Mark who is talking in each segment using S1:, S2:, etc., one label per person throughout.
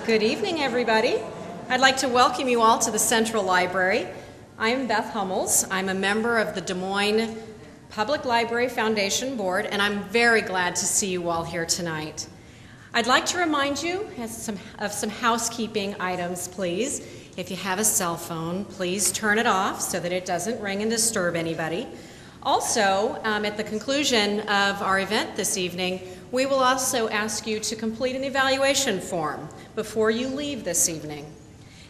S1: Good evening, everybody. I'd like to welcome you all to the Central Library. I'm Beth Hummels. I'm a member of the Des Moines Public Library Foundation Board, and I'm very glad to see you all here tonight. I'd like to remind you of some housekeeping items, please. If you have a cell phone, please turn it off so that it doesn't ring and disturb anybody. Also, at the conclusion of our event this evening, we will also ask you to complete an evaluation form before you leave this evening.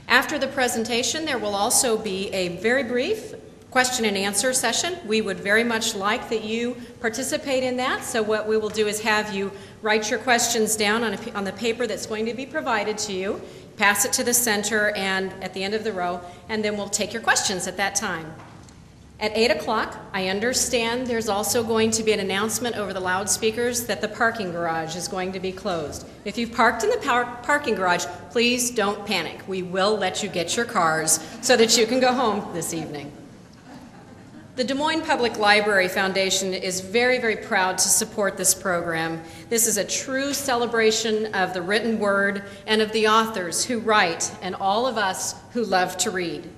S1: After the presentation, there will also be a very brief question and answer session. We would very much like that you participate in that, so what we will do is have you write your questions down on the paper that's going to be provided to you, pass it to the center and at the end of the row, and then we'll take your questions at that time. At 8 o'clock, I understand there's also going to be an announcement over the loudspeakers that the parking garage is going to be closed. If you've parked in the parking garage, please don't panic. We will let you get your cars so that you can go home this evening. The Des Moines Public Library Foundation is very, very proud to support this program. This is a true celebration of the written word and of the authors who write and all of us who love to read.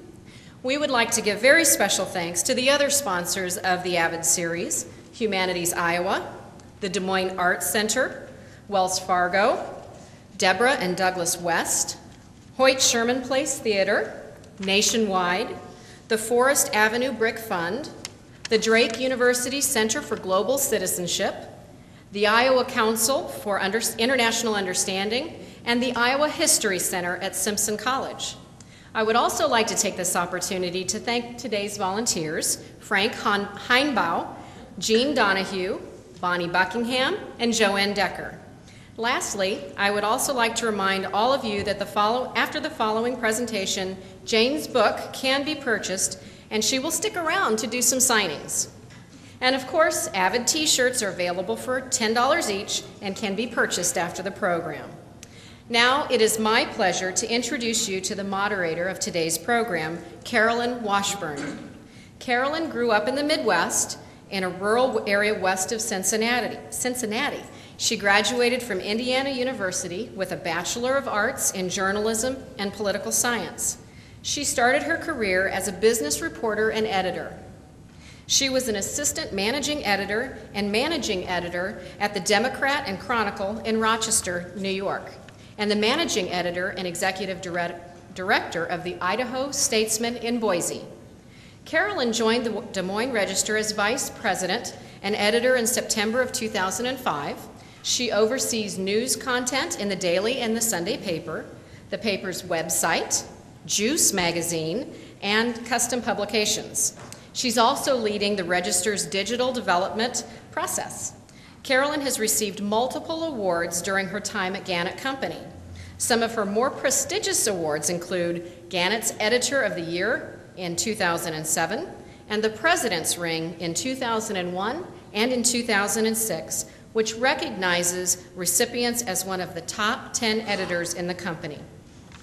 S1: We would like to give very special thanks to the other sponsors of the AViD series, Humanities Iowa, the Des Moines Arts Center, Wells Fargo, Deborah and Douglas West, Hoyt Sherman Place Theater, Nationwide, the Forest Avenue Brick Fund, the Drake University Center for Global Citizenship, the Iowa Council for International Understanding, and the Iowa History Center at Simpson College. I would also like to take this opportunity to thank today's volunteers, Frank Heinbaugh, Jean Donahue, Bonnie Buckingham, and Joanne Decker. Lastly, I would also like to remind all of you that after the following presentation, Jane's book can be purchased, and she will stick around to do some signings. And of course, AViD t-shirts are available for $10 each and can be purchased after the program. Now, it is my pleasure to introduce you to the moderator of today's program, Carolyn Washburn. Carolyn grew up in the Midwest in a rural area west of Cincinnati. She graduated from Indiana University with a Bachelor of Arts in Journalism and Political Science. She started her career as a business reporter and editor. She was an assistant managing editor and managing editor at the Democrat and Chronicle in Rochester, New York, and the managing editor and executive director of the Idaho Statesman in Boise. Carolyn joined the Des Moines Register as vice president and editor in September of 2005. She oversees news content in the daily and the Sunday paper, the paper's website, Juice magazine, and custom publications. She's also leading the Register's digital development process. Carolyn has received multiple awards during her time at Gannett Company. Some of her more prestigious awards include Gannett's Editor of the Year in 2007 and the President's Ring in 2001 and in 2006, which recognizes recipients as one of the top 10 editors in the company.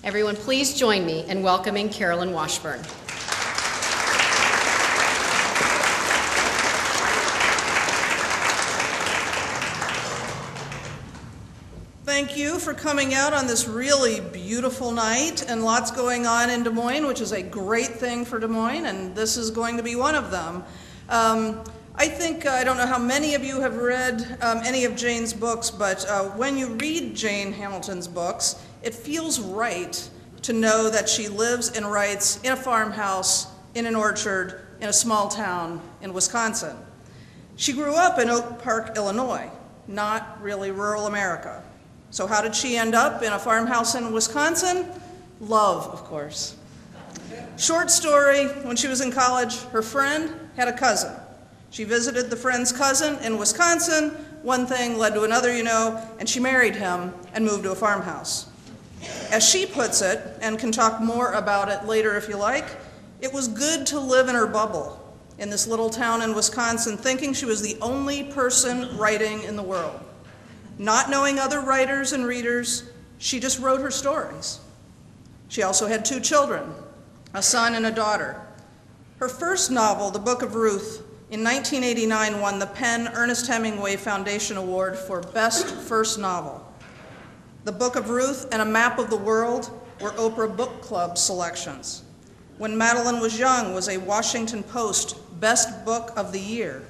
S1: Everyone, please join me in welcoming Carolyn Washburn.
S2: Thank you for coming out on this really beautiful night, and lots going on in Des Moines, which is a great thing for Des Moines, and this is going to be one of them. I don't know how many of you have read any of Jane's books, but when you read Jane Hamilton's books, it feels right to know that she lives and writes in a farmhouse, in an orchard, in a small town in Wisconsin. She grew up in Oak Park, Illinois, not really rural America. So how did she end up in a farmhouse in Wisconsin? Love, of course. Short story, when she was in college, her friend had a cousin. She visited the friend's cousin in Wisconsin. One thing led to another, you know, and she married him and moved to a farmhouse. As she puts it, and can talk more about it later if you like, it was good to live in her bubble in this little town in Wisconsin, thinking she was the only person writing in the world. Not knowing other writers and readers, she just wrote her stories. She also had 2 children, a son and a daughter. Her first novel, The Book of Ruth, in 1989 won the PEN Ernest Hemingway Foundation Award for Best First Novel. The Book of Ruth and A Map of the World were Oprah Book Club selections. When Madeline Was Young was a Washington Post Best Book of the Year.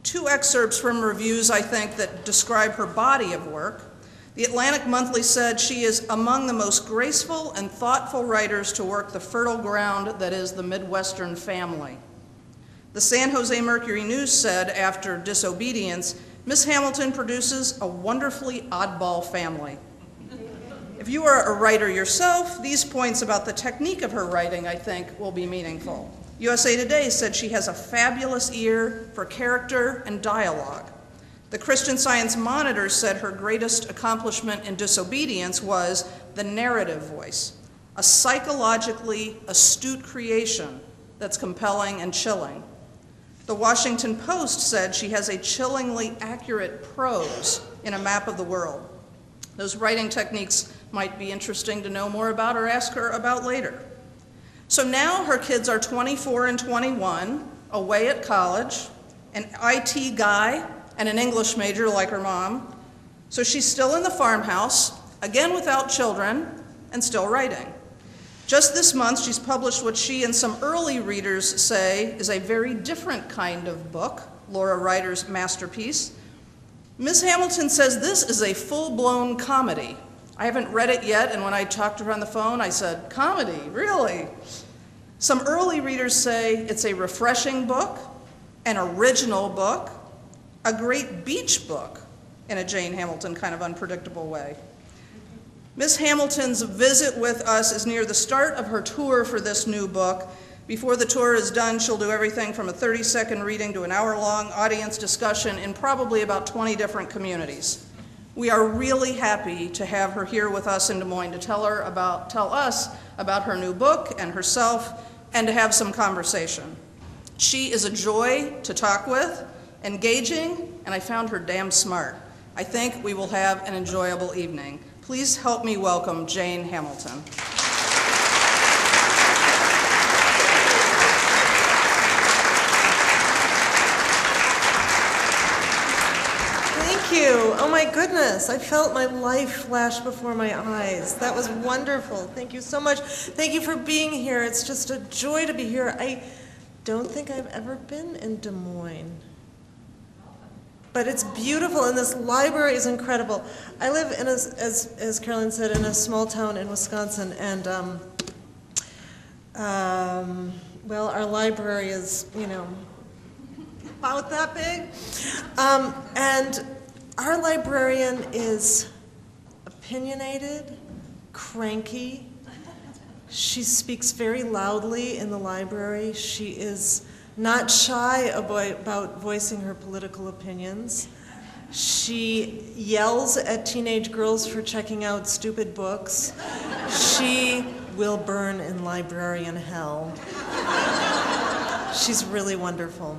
S2: Two excerpts from reviews, I think, that describe her body of work. The Atlantic Monthly said she is among the most graceful and thoughtful writers to work the fertile ground that is the Midwestern family. The San Jose Mercury News said, after Disobedience, Miss Hamilton produces a wonderfully oddball family. If you are a writer yourself, these points about the technique of her writing, I think, will be meaningful. USA Today said she has a fabulous ear for character and dialogue. The Christian Science Monitor said her greatest accomplishment in Disobedience was the narrative voice, a psychologically astute creation that's compelling and chilling. The Washington Post said she has a chillingly accurate prose in A Map of the World. Those writing techniques might be interesting to know more about or ask her about later. So now her kids are 24 and 21, away at college, an IT guy and an English major like her mom. So she's still in the farmhouse, again without children, and still writing. Just this month, she's published what she and some early readers say is a very different kind of book, Laura Ryder's masterpiece. Ms. Hamilton says this is a full-blown comedy. I haven't read it yet, and when I talked to her on the phone, I said, comedy, really? Some early readers say it's a refreshing book, an original book, a great beach book in a Jane Hamilton kind of unpredictable way. Ms. Hamilton's visit with us is near the start of her tour for this new book. Before the tour is done, she'll do everything from a 30-second reading to an hour-long audience discussion in probably about 20 different communities. We are really happy to have her here with us in Des Moines to tell us about her new book and herself, and to have some conversation. She is a joy to talk with, engaging, and I found her damn smart. I think we will have an enjoyable evening. Please help me welcome Jane Hamilton.
S3: Thank you. Oh my goodness, I felt my life flash before my eyes. That was wonderful. Thank you so much. Thank you for being here. It's just a joy to be here. I don't think I've ever been in Des Moines. But it's beautiful, and this library is incredible. I live in, as Carolyn said, in a small town in Wisconsin, and well, our library is, about that big. And our librarian is opinionated, cranky. She speaks very loudly in the library. She is not shy about voicing her political opinions. She yells at teenage girls for checking out stupid books. She will burn in librarian hell. She's really wonderful.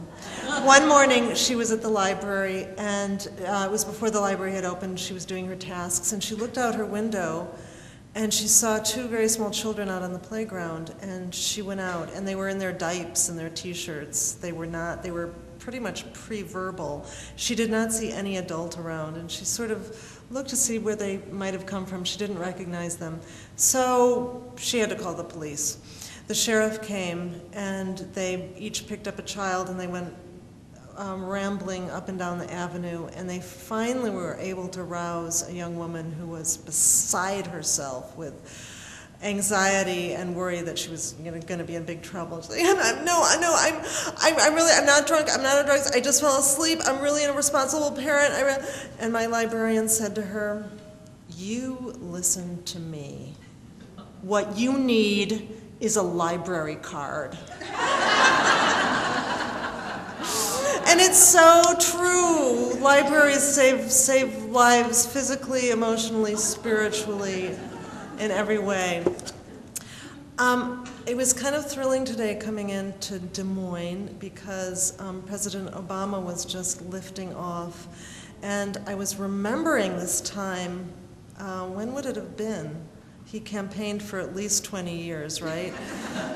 S3: One morning, she was at the library, and it was before the library had opened. She was doing her tasks, and she looked out her window, and she saw two very small children out on the playground, and she went out, and they were in their diapers and their t-shirts. They were pretty much pre-verbal. She did not see any adult around, and she sort of looked to see where they might have come from. She didn't recognize them. So she had to call the police. The sheriff came, and they each picked up a child, and they went rambling up and down the avenue, and they finally were able to rouse a young woman who was beside herself with anxiety and worry that she was going to be in big trouble. She's like, I'm not drunk, I'm not on drugs, I just fell asleep, I'm really a responsible parent. And my librarian said to her, you listen to me. What you need is a library card. And it's so true. Libraries save lives physically, emotionally, spiritually, in every way. It was kind of thrilling today coming into Des Moines because President Obama was just lifting off. And I was remembering this time, when would it have been? He campaigned for at least 20 years, right?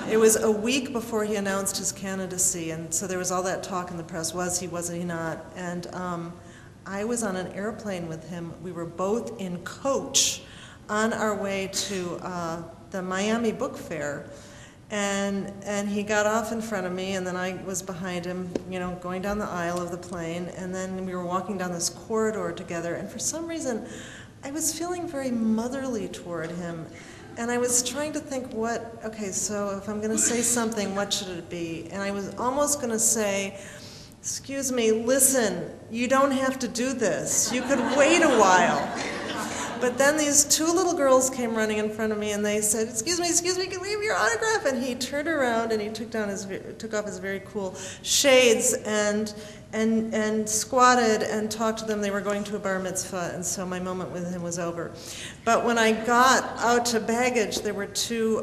S3: It was a week before he announced his candidacy, and so there was all that talk in the press, was he not? And I was on an airplane with him. We were both in coach on our way to the Miami Book Fair. And he got off in front of me, and then I was behind him, you know, going down the aisle of the plane, and then we were walking down this corridor together, and for some reason, I was feeling very motherly toward him, and I was trying to think okay, so if I'm going to say something, what should it be? And I was almost going to say, excuse me, listen, you don't have to do this. You could wait a while. But then these two little girls came running in front of me, and they said, excuse me, can we have your autograph? And he turned around and he took off his very cool shades and squatted and talked to them. They were going to a bar mitzvah, and so my moment with him was over. But when I got out to baggage, there were two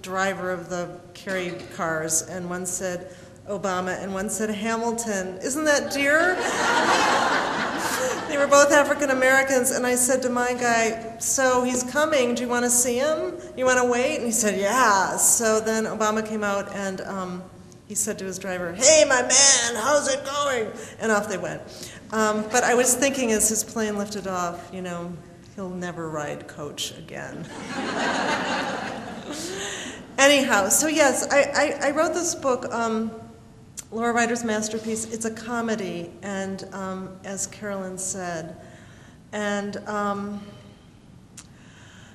S3: driver of the carry cars, and one said Obama and one said Hamilton. Isn't that dear? They were both African Americans, and I said to my guy, so he's coming, do you want to see him? You want to wait? And he said, yeah. So then Obama came out, and he said to his driver, hey, my man, how's it going? And off they went. But I was thinking as his plane lifted off, you know, he'll never ride coach again. Anyhow, so yes, I wrote this book, Laura Ryder's masterpiece. It's a comedy, and as Carolyn said, and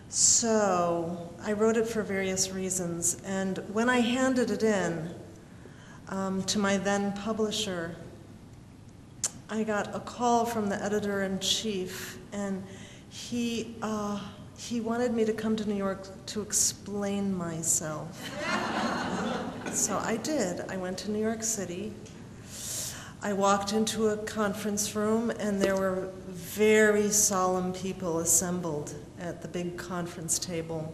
S3: so I wrote it for various reasons. And when I handed it in to my then publisher, I got a call from the editor-in-chief, and he wanted me to come to New York to explain myself. So I did. I went to New York City. I walked into a conference room, and there were very solemn people assembled at the big conference table.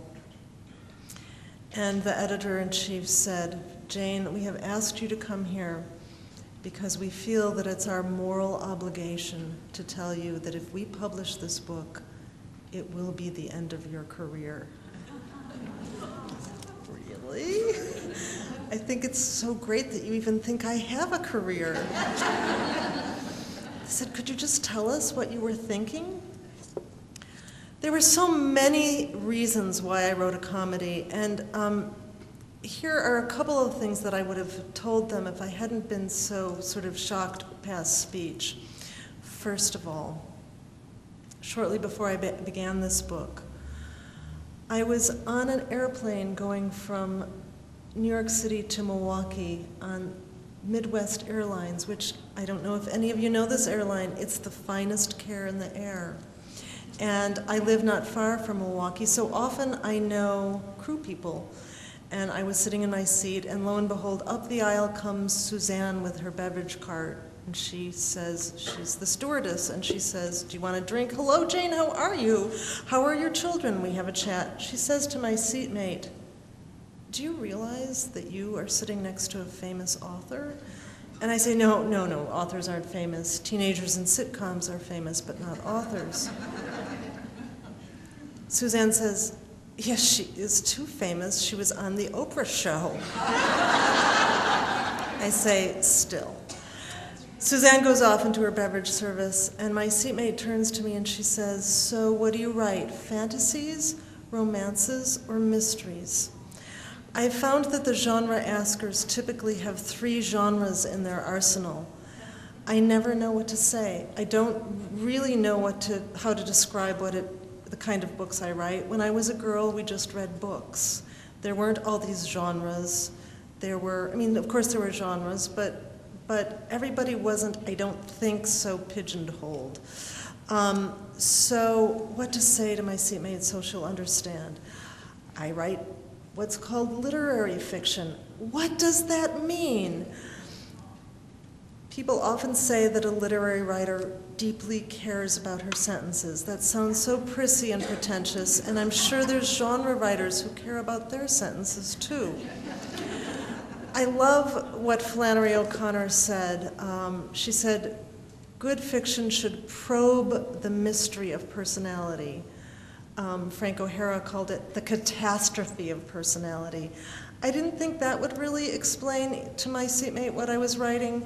S3: And the editor-in-chief said, Jane, we have asked you to come here because we feel that it's our moral obligation to tell you that if we publish this book, it will be the end of your career. Really? I think it's so great that you even think I have a career. I said, could you just tell us what you were thinking? There were so many reasons why I wrote a comedy, and here are a couple of things that I would have told them if I hadn't been so sort of shocked past speech. First of all, shortly before I began this book, I was on an airplane going from New York City to Milwaukee on Midwest Airlines, which I don't know if any of you know this airline. It's the finest care in the air. And I live not far from Milwaukee, so often I know crew people. And I was sitting in my seat, and lo and behold, up the aisle comes Suzanne with her beverage cart. And she says, she's the stewardess, and she says, do you want a drink? Hello, Jane, how are you? How are your children? We have a chat. She says to my seatmate, do you realize that you are sitting next to a famous author? And I say, no, authors aren't famous. Teenagers in sitcoms are famous, but not authors. Suzanne says, yes, she is too famous. She was on the Oprah show. I say, still. Suzanne goes off into her beverage service, and my seatmate turns to me and she says, so what do you write, fantasies, romances, or mysteries? I found that the genre askers typically have 3 genres in their arsenal. I never know what to say. I don't really know how to describe the kind of books I write. When I was a girl, we just read books. There weren't all these genres. There were, of course there were genres, but everybody wasn't, I don't think, so pigeonholed. So what to say to my seatmate so she'll understand? I write what's called literary fiction. What does that mean? People often say that a literary writer deeply cares about her sentences. That sounds so prissy and pretentious, and I'm sure there's genre writers who care about their sentences too. I love what Flannery O'Connor said. She said, good fiction should probe the mystery of personality. Frank O'Hara called it the catastrophe of personality. I didn't think that would really explain to my seatmate what I was writing.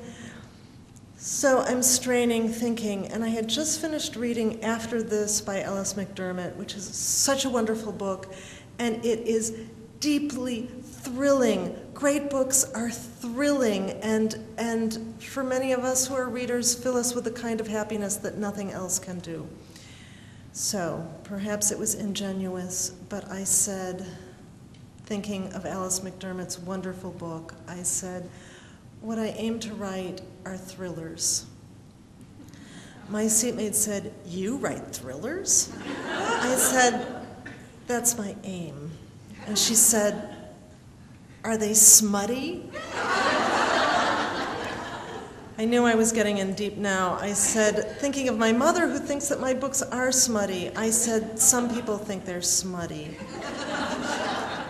S3: So I'm straining, thinking, and I had just finished reading After This by Alice McDermott, which is such a wonderful book, and it is deeply thrilling. Great books are thrilling, and for many of us who are readers, fill us with the kind of happiness that nothing else can do. So perhaps it was ingenuous, but I said, thinking of Alice McDermott's wonderful book, I said, what I aim to write are thrillers. My seatmate said, you write thrillers? I said, that's my aim. And she said, are they smutty? I knew I was getting in deep now. I said, thinking of my mother who thinks that my books are smutty, I said, some people think they're smutty.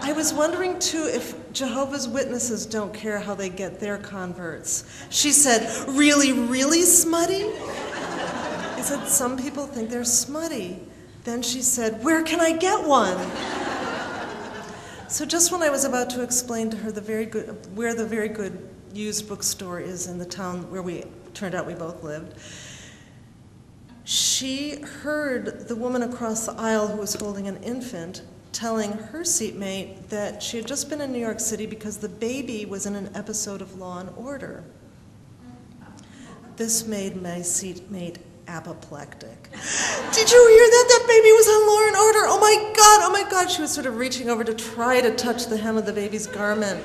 S3: I was wondering too if Jehovah's Witnesses don't care how they get their converts. She said, really, really smutty? I said, some people think they're smutty. Then she said, where can I get one? So just when I was about to explain to her where the very good used bookstore is in the town where turned out we both lived, she heard the woman across the aisle who was holding an infant telling her seatmate that she had just been in New York City because the baby was in an episode of Law and Order. This made my seatmate apoplectic. Did you hear that? That baby was on Law and Order. Oh my God, oh my God. She was sort of reaching over to try to touch the hem of the baby's garment.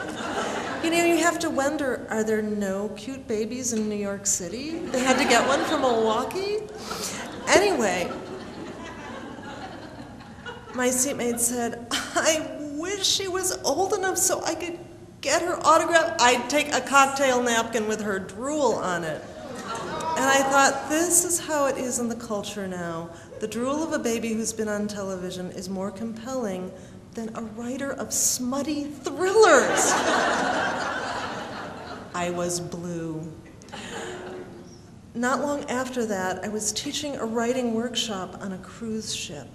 S3: You know, you have to wonder, are there no cute babies in New York City? They had to get one from Milwaukee? Anyway, my seatmate said, I wish she was old enough so I could get her autograph. I'd take a cocktail napkin with her drool on it. And I thought, this is how it is in the culture now. The drool of a baby who's been on television is more compelling than a writer of smutty thrillers. I was blue. Not long after that, I was teaching a writing workshop on a cruise ship.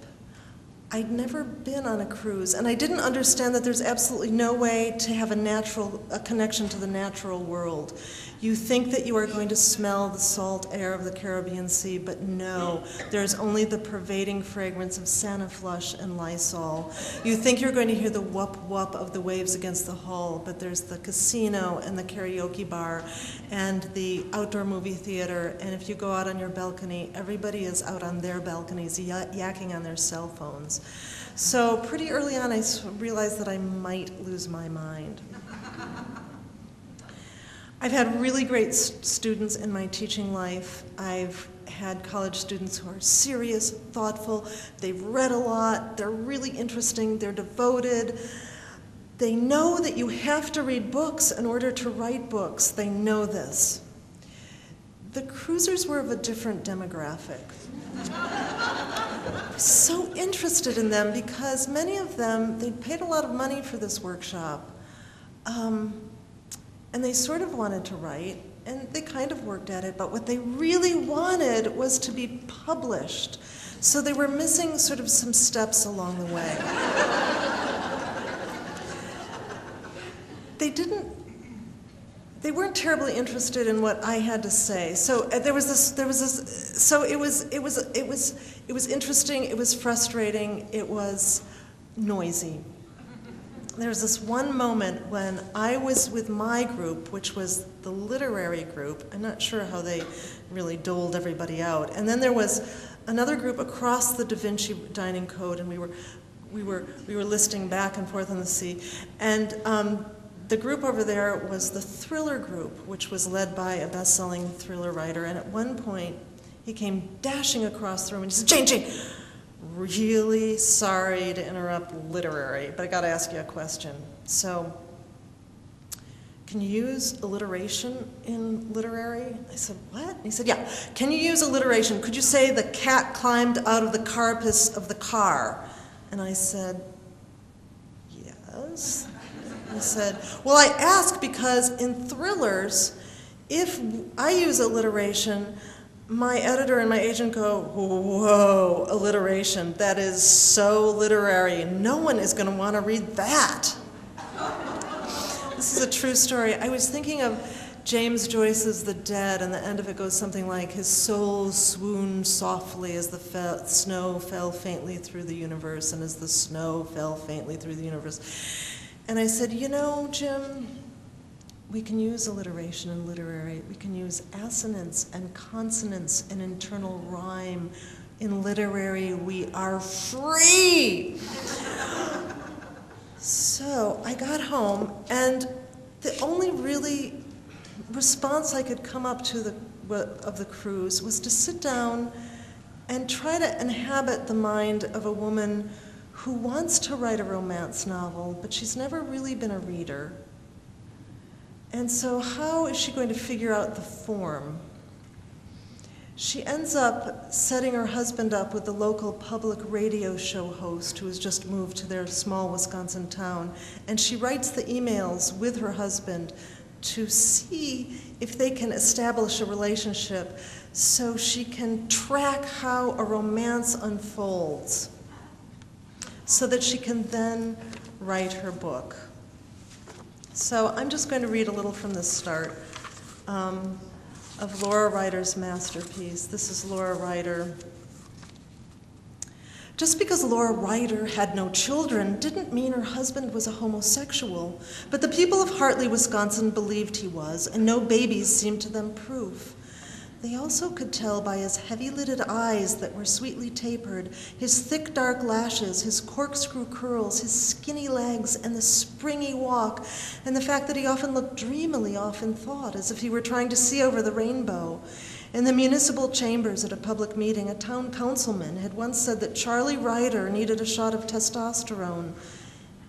S3: I'd never been on a cruise, and I didn't understand that there's absolutely no way to have a connection to the natural world. You think that you are going to smell the salt air of the Caribbean Sea, but no, there's only the pervading fragrance of Saniflush and Lysol. You think you're going to hear the whoop-whoop of the waves against the hull, but there's the casino and the karaoke bar and the outdoor movie theater, and if you go out on your balcony, everybody is out on their balconies yakking on their cell phones. So pretty early on, I realized that I might lose my mind. I've had really great students in my teaching life. I've had college students who are serious, thoughtful, they've read a lot, they're really interesting, they're devoted. They know that you have to read books in order to write books. They know this. The cruisers were of a different demographic. I was so interested in them because many of them, they paid a lot of money for this workshop. And they sort of wanted to write, and they kind of worked at it, but what they really wanted was to be published. So they were missing sort of some steps along the way. They weren't terribly interested in what I had to say. So it was interesting, it was frustrating, it was noisy. There was this one moment when I was with my group, which was the literary group. I'm not sure how they really doled everybody out. And then there was another group across the Da Vinci dining code, and we were listing back and forth on the sea. And the group over there was the thriller group, which was led by a best-selling thriller writer. And at one point, he came dashing across the room and he said, Jane, really sorry to interrupt literary, but I got to ask you a question. So, can you use alliteration in literary? I said, what? And he said, yeah. Can you use alliteration? Could you say the cat climbed out of the carapace of the car? And I said, yes. He said, well, I ask because in thrillers, if I use alliteration, my editor and my agent go, whoa, alliteration, that is so literary. No one is going to want to read that. This is a true story. I was thinking of James Joyce's The Dead, and the end of it goes something like, his soul swooned softly as the snow fell faintly through the universe, and as the snow fell faintly through the universe. And I said, you know, Jim, we can use alliteration in literary. We can use assonance and consonance and internal rhyme. In literary, we are free. So I got home, and the only really response I could come up to of the cruise was to sit down and try to inhabit the mind of a woman who wants to write a romance novel, but she's never really been a reader. And so how is she going to figure out the form? She ends up setting her husband up with the local public radio show host who has just moved to their small Wisconsin town, and she writes the emails with her husband to see if they can establish a relationship so she can track how a romance unfolds so that she can then write her book. So I'm just going to read a little from the start of Laura Ryder's masterpiece. This is Laura Ryder. Just because Laura Ryder had no children didn't mean her husband was a homosexual, but the people of Hartley, Wisconsin believed he was, and no babies seemed to them proof. They also could tell by his heavy-lidded eyes that were sweetly tapered, his thick dark lashes, his corkscrew curls, his skinny legs, and the springy walk, and the fact that he often looked dreamily off in thought, as if he were trying to see over the rainbow. In the municipal chambers at a public meeting, a town councilman had once said that Charlie Ryder needed a shot of testosterone.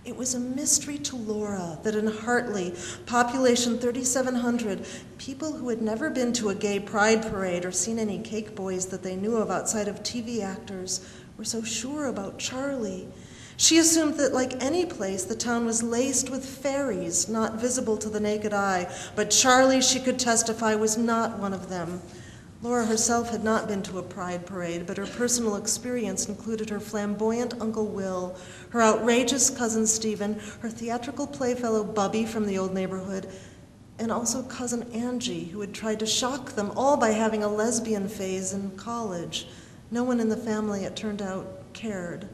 S3: It was a mystery to Laura that in Hartley, population 3,700, people who had never been to a gay pride parade or seen any cake boys that they knew of outside of TV actors were so sure about Charlie. She assumed that, like any place, the town was laced with fairies, not visible to the naked eye, but Charlie, she could testify, was not one of them. Laura herself had not been to a pride parade, but her personal experience included her flamboyant Uncle Will, her outrageous cousin Stephen, her theatrical playfellow Bubby from the old neighborhood, and also cousin Angie, who had tried to shock them all by having a lesbian phase in college. No one in the family, it turned out, cared.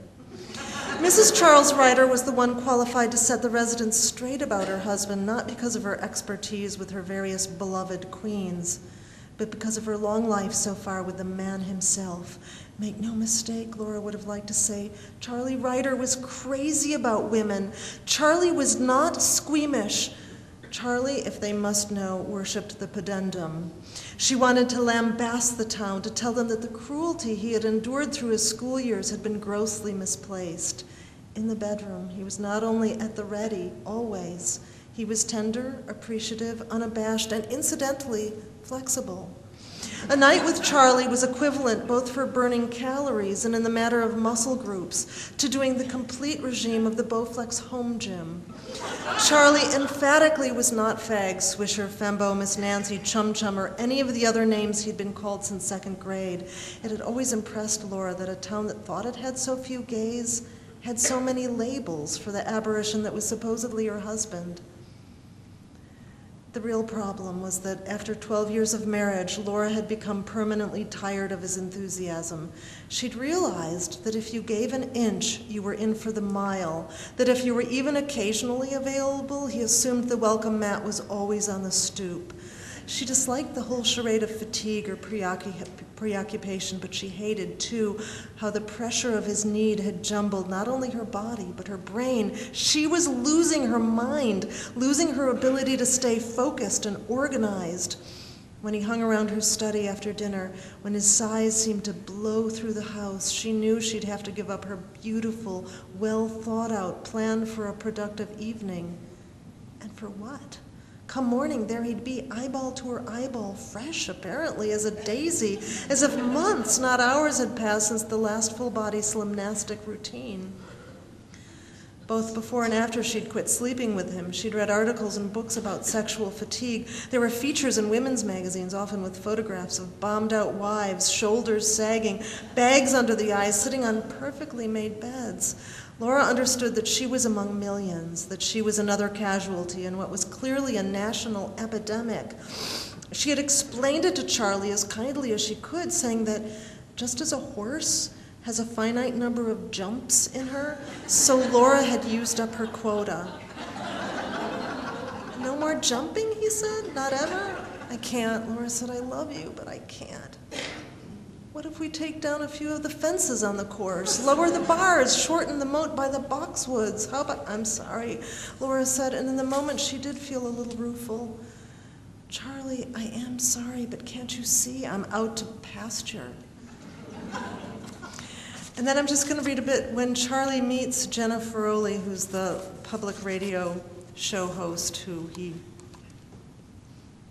S3: Mrs. Charles Ryder was the one qualified to set the residents straight about her husband, not because of her expertise with her various beloved queens, but because of her long life so far with the man himself. Make no mistake, Laura would have liked to say, Charlie Ryder was crazy about women. Charlie was not squeamish. Charlie, if they must know, worshipped the pudendum. She wanted to lambast the town, to tell them that the cruelty he had endured through his school years had been grossly misplaced. In the bedroom, he was not only at the ready, always. He was tender, appreciative, unabashed, and incidentally, flexible. A night with Charlie was equivalent, both for burning calories and in the matter of muscle groups, to doing the complete regime of the Bowflex home gym. Charlie emphatically was not fag, swisher, fembo, Miss Nancy, chum chum, or any of the other names he'd been called since second grade. It had always impressed Laura that a town that thought it had so few gays had so many labels for the aberration that was supposedly her husband. The real problem was that after 12 years of marriage, Laura had become permanently tired of his enthusiasm. She'd realized that if you gave an inch, you were in for the mile, that if you were even occasionally available, he assumed the welcome mat was always on the stoop. She disliked the whole charade of fatigue or preoccupation, but she hated, too, how the pressure of his need had jumbled not only her body, but her brain. She was losing her mind, losing her ability to stay focused and organized. When he hung around her study after dinner, when his sighs seemed to blow through the house, she knew she'd have to give up her beautiful, well-thought-out plan for a productive evening. And for what? Come morning, there he'd be, eyeball to her eyeball, fresh, apparently, as a daisy, as if months, not hours, had passed since the last full-body slimnastic routine. Both before and after she'd quit sleeping with him, she'd read articles and books about sexual fatigue. There were features in women's magazines, often with photographs of bombed-out wives, shoulders sagging, bags under the eyes, sitting on perfectly made beds. Laura understood that she was among millions, that she was another casualty in what was clearly a national epidemic. She had explained it to Charlie as kindly as she could, saying that just as a horse has a finite number of jumps in her, so Laura had used up her quota. No more jumping, he said, not ever? I can't. Laura said, I love you, but I can't. What if we take down a few of the fences on the course, lower the bars, shorten the moat by the boxwoods? How about, I'm sorry, Laura said, and in the moment she did feel a little rueful. Charlie, I am sorry, but can't you see I'm out to pasture? And then I'm just going to read a bit. When Charlie meets Jenna Ferroli, who's the public radio show host who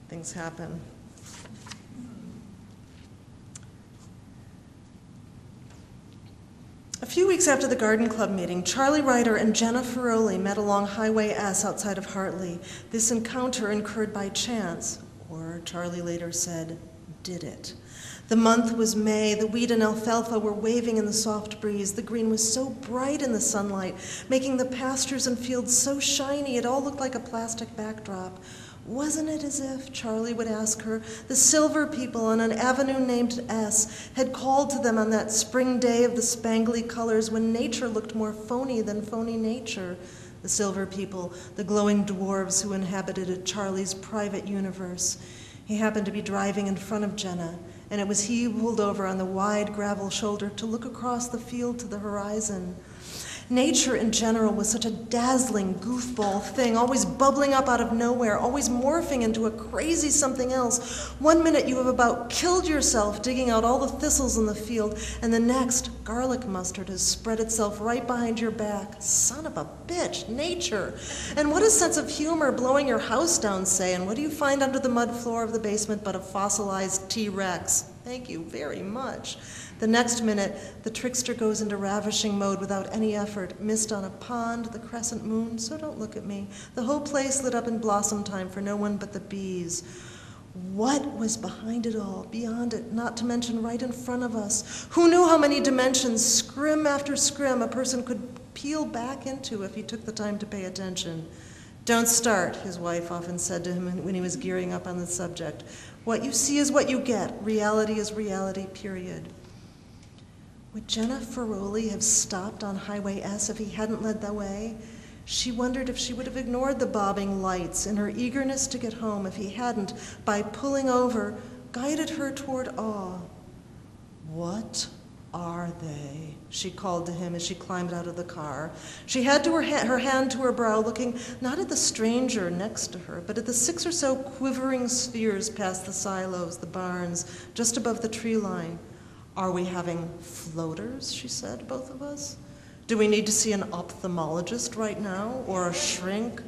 S3: things happen. A few weeks after the Garden Club meeting, Charlie Ryder and Jenna Ferroli met along Highway S outside of Hartley. This encounter occurred by chance, or Charlie later said, did it. The month was May. The wheat and alfalfa were waving in the soft breeze. The green was so bright in the sunlight, making the pastures and fields so shiny it all looked like a plastic backdrop. Wasn't it as if, Charlie would ask her, the silver people on an avenue named S had called to them on that spring day of the spangly colors when nature looked more phony than phony nature? The silver people, the glowing dwarves who inhabited Charlie's private universe. He happened to be driving in front of Jenna, and it was he who pulled over on the wide gravel shoulder to look across the field to the horizon. Nature in general was such a dazzling goofball thing, always bubbling up out of nowhere, always morphing into a crazy something else. One minute you have about killed yourself digging out all the thistles in the field, and the next, garlic mustard has spread itself right behind your back. Son of a bitch, nature. And what a sense of humor blowing your house down, say, and what do you find under the mud floor of the basement but a fossilized T-Rex? Thank you very much. The next minute, the trickster goes into ravishing mode without any effort. Mist on a pond, the crescent moon, so don't look at me. The whole place lit up in blossom time for no one but the bees. What was behind it all, beyond it, not to mention right in front of us? Who knew how many dimensions, scrim after scrim, a person could peel back into if he took the time to pay attention? Don't start, his wife often said to him when he was gearing up on the subject. What you see is what you get. Reality is reality, period. Would Jenna Ferroli have stopped on Highway S if he hadn't led the way? She wondered if she would have ignored the bobbing lights in her eagerness to get home if he hadn't, by pulling over, guided her toward awe. What are they? She called to him as she climbed out of the car. She had her hand to her brow, looking not at the stranger next to her, but at the 6 or so quivering spheres past the silos, the barns, just above the tree line. Are we having floaters, she said, both of us? Do we need to see an ophthalmologist right now, or a shrink?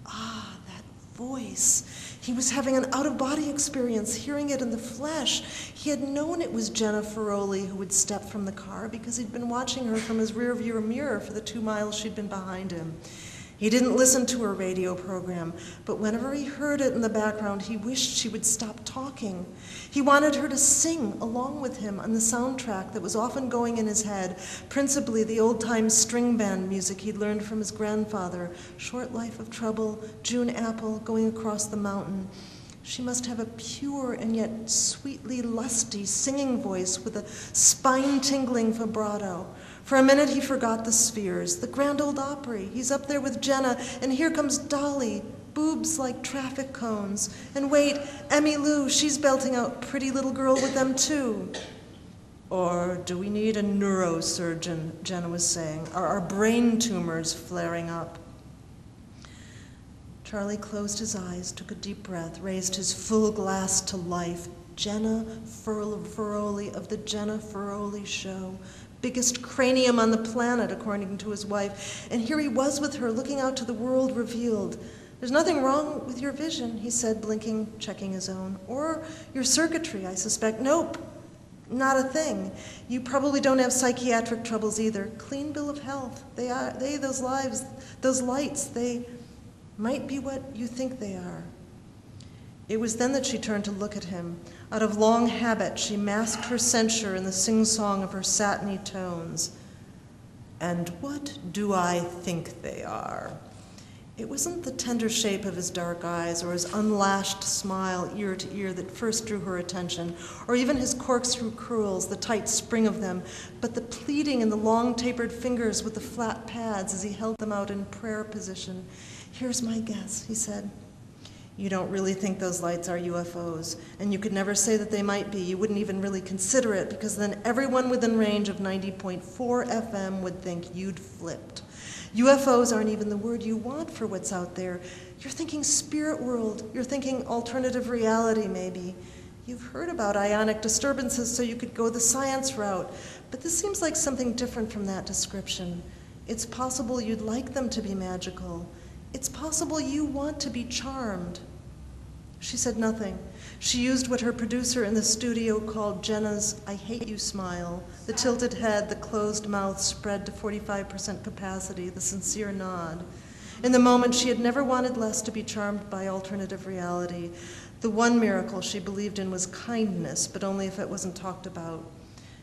S3: Ah, that voice. He was having an out-of-body experience, hearing it in the flesh. He had known it was Jenna Ferroli who would step from the car because he'd been watching her from his rearview mirror for the 2 miles she'd been behind him. He didn't listen to her radio program, but whenever he heard it in the background, he wished she would stop talking. He wanted her to sing along with him on the soundtrack that was often going in his head, principally the old-time string band music he'd learned from his grandfather, Short Life of Trouble, June Apple, Going Across the Mountain. She must have a pure and yet sweetly lusty singing voice with a spine-tingling vibrato. For a minute he forgot the spheres, the Grand Ole Opry. He's up there with Jenna, and here comes Dolly, boobs like traffic cones. And wait, Emmy Lou, she's belting out Pretty Little Girl with them too. Or do we need a neurosurgeon, Jenna was saying. Are our brain tumors flaring up? Charlie closed his eyes, took a deep breath, raised his full glass to life. Jenna Ferroli of the Jenna Ferroli Show. Biggest cranium on the planet, according to his wife. And here he was with her, looking out to the world revealed. There's nothing wrong with your vision, he said, blinking, checking his own. Or your circuitry, I suspect. Nope, not a thing. You probably don't have psychiatric troubles either. Clean bill of health. Those lights, they might be what you think they are. It was then that she turned to look at him. Out of long habit, she masked her censure in the sing-song of her satiny tones. And what do I think they are? It wasn't the tender shape of his dark eyes or his unlashed smile ear to ear that first drew her attention, or even his corkscrew curls, the tight spring of them, but the pleating in the long tapered fingers with the flat pads as he held them out in prayer position. Here's my guess, he said. You don't really think those lights are UFOs, and you could never say that they might be. You wouldn't even really consider it, because then everyone within range of 90.4 FM would think you'd flipped. UFOs aren't even the word you want for what's out there. You're thinking spirit world. You're thinking alternative reality, maybe. You've heard about ionic disturbances, so you could go the science route. But this seems like something different from that description. It's possible you'd like them to be magical. It's possible you want to be charmed. She said nothing. She used what her producer in the studio called Jenna's I hate you smile, the tilted head, the closed mouth spread to 45% capacity, the sincere nod. In the moment, she had never wanted less to be charmed by alternative reality. The one miracle she believed in was kindness, but only if it wasn't talked about.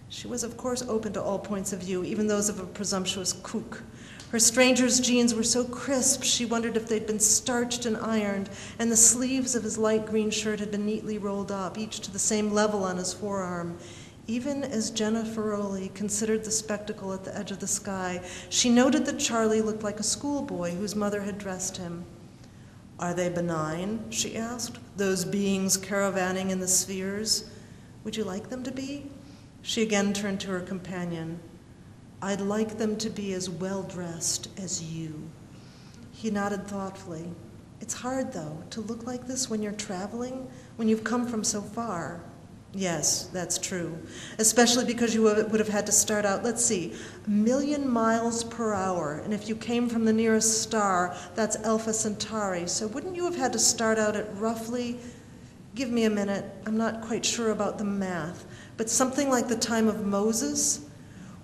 S3: She was, of course, open to all points of view, even those of a presumptuous kook. Her stranger's jeans were so crisp, she wondered if they'd been starched and ironed, and the sleeves of his light green shirt had been neatly rolled up, each to the same level on his forearm. Even as Jenna Olli considered the spectacle at the edge of the sky, she noted that Charlie looked like a schoolboy whose mother had dressed him. Are they benign? She asked. Those beings caravanning in the spheres? Would you like them to be? She again turned to her companion. I'd like them to be as well-dressed as you. He nodded thoughtfully. It's hard, though, to look like this when you're traveling, when you've come from so far. Yes, that's true, especially because you would have had to start out, let's see, 1,000,000 miles per hour, and if you came from the nearest star, that's Alpha Centauri, so wouldn't you have had to start out at roughly, give me a minute, I'm not quite sure about the math, but something like the time of Moses?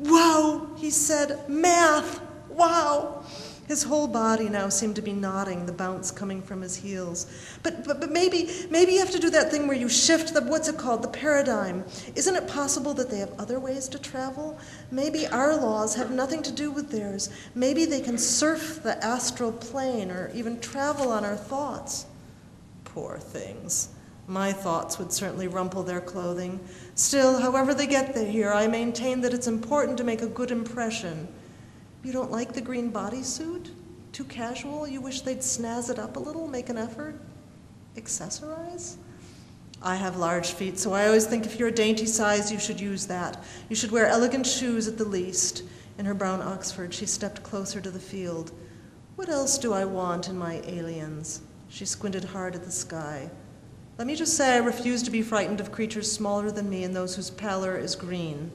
S3: Wow, he said, math, wow. His whole body now seemed to be nodding, the bounce coming from his heels. But maybe you have to do that thing where you shift the, what's it called, the paradigm. Isn't it possible that they have other ways to travel? Maybe our laws have nothing to do with theirs. Maybe they can surf the astral plane or even travel on our thoughts. Poor things. My thoughts would certainly rumple their clothing. Still, however they get here, I maintain that it's important to make a good impression. You don't like the green bodysuit? Too casual? You wish they'd snazz it up a little, make an effort? Accessorize? I have large feet, so I always think if you're a dainty size, you should use that. You should wear elegant shoes at the least. In her brown Oxford, she stepped closer to the field. What else do I want in my aliens? She squinted hard at the sky. Let me just say I refuse to be frightened of creatures smaller than me and those whose pallor is green.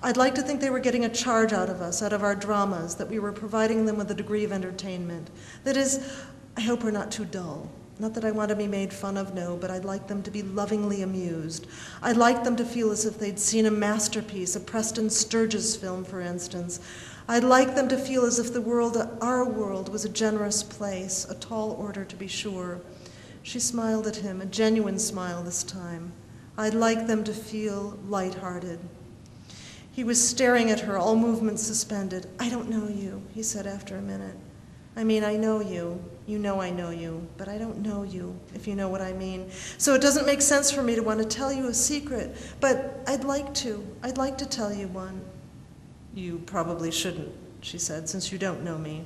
S3: I'd like to think they were getting a charge out of us, out of our dramas, that we were providing them with a degree of entertainment. That is, I hope we're not too dull. Not that I want to be made fun of, no, but I'd like them to be lovingly amused. I'd like them to feel as if they'd seen a masterpiece, a Preston Sturges film, for instance. I'd like them to feel as if the world, our world, was a generous place, a tall order to be sure. She smiled at him, a genuine smile this time. I'd like them to feel lighthearted. He was staring at her, all movement suspended. I don't know you, he said after a minute. I mean, I know you. You know I know you, but I don't know you, if you know what I mean. So it doesn't make sense for me to want to tell you a secret, but I'd like to. I'd like to tell you one. You probably shouldn't, she said, since you don't know me.